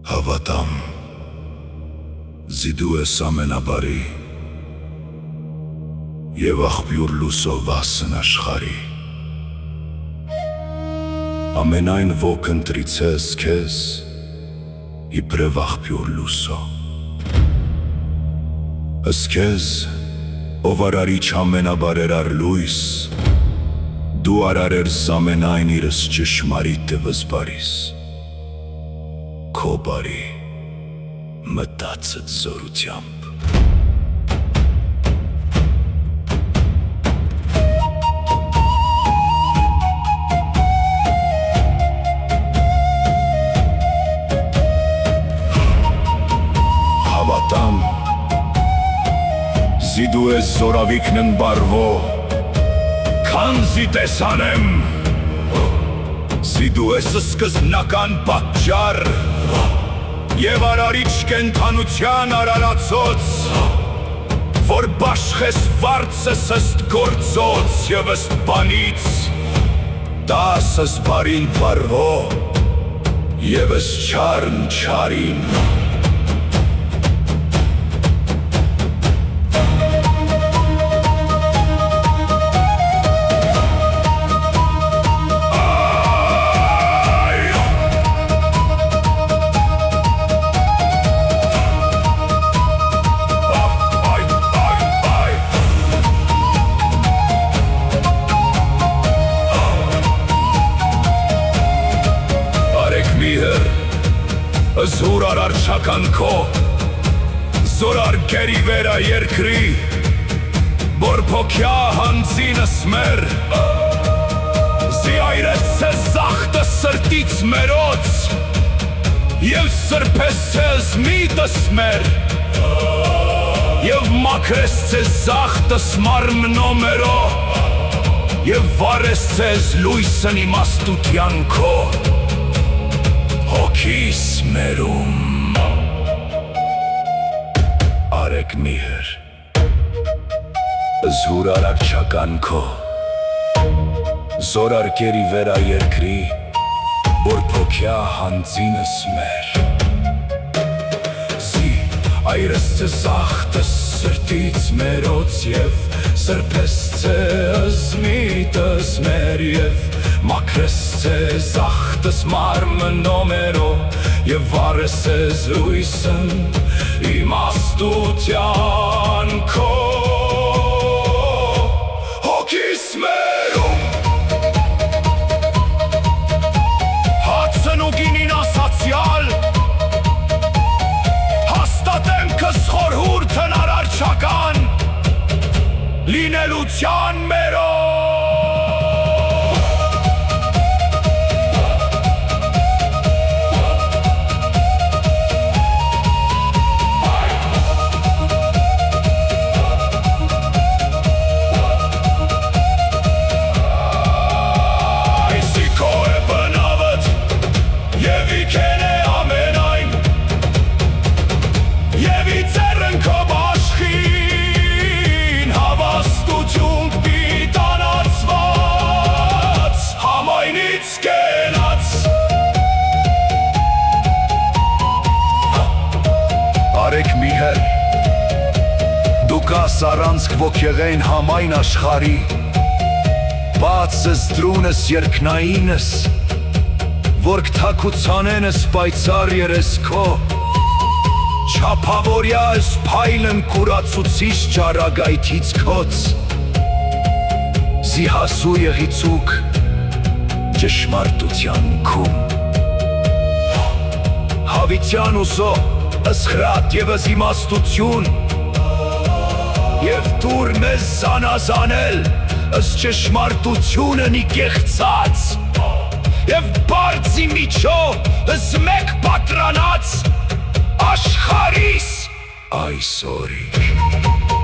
Հավատամ, զիդու ես ամենաբարի և աղբյուր լուսով ասն աշխարի։ Ամենայն ոք ընտրիցես քեզ իբրև աղբյուր լուսո։ Ըս քեզ, ով արարիչ ամենաբարերար լույս, դու արարերս ամենայն իրս ճշմարիտ տվս բարիս։ Քո բարի մտածդ զորությամբ։ Հավատամ, զիդու ես զորավիքնն բարվո, քանզի տեսանեմ, զիդու ես սկզբնական պատճառ և արարիչ կենդանության արարացոց, որ բաշխես վարձս ըստ գործոց և ըստ բանից, դասս բարին բարվո և ըստ չարն չարին։ Զուր արար չականքո, զորար գերի վերա երկրի, բորփոքյա հանձինս մեր, զի այրեց ցեզ զախտը սրտից մերոց, և սրբես ցեզ միտս մեր, և մաքրես ցեզ զախտս մարմնո մերո, և վարես ցեզ լույսն իմաստության քո, հոգիս մերում արեք միհր, զուր արակ չականքո, զորար գերի վերա երկրի, բորփոքյա հանձինս մեր, զի այրես ցեզ զախտս սրտից մերոց և սրբես ցեզ միտս մեր և մաքրես ցեզ զախտս մարմնո մերո և վարես ցեզ լույսն իմաստության քո, հոգիս մերում հացն ու գինին ասացյալ հաստատեմ քս խորհուրդն արարչական լինելության մերո։ Արեք միհր, դուք ասարանցք ոգեղեն համայն աշխարի, բացս դրունս երկնայինս, որ կթակուցանենս պայծար երեսքո, չապավորյա ես պայլն կուրացուցիչ ճարագայթից քոց, զիհասու եղիցուկ ճշմարտության քում, հավիտյան ուսո ըսխրատ և ըզիմաստություն և դուր մեզ զանազանել ըս ճշմարտությունն իկեղծած և բարձի միջո ըս մեկ պատրանած աշխարիս այսօրիկ։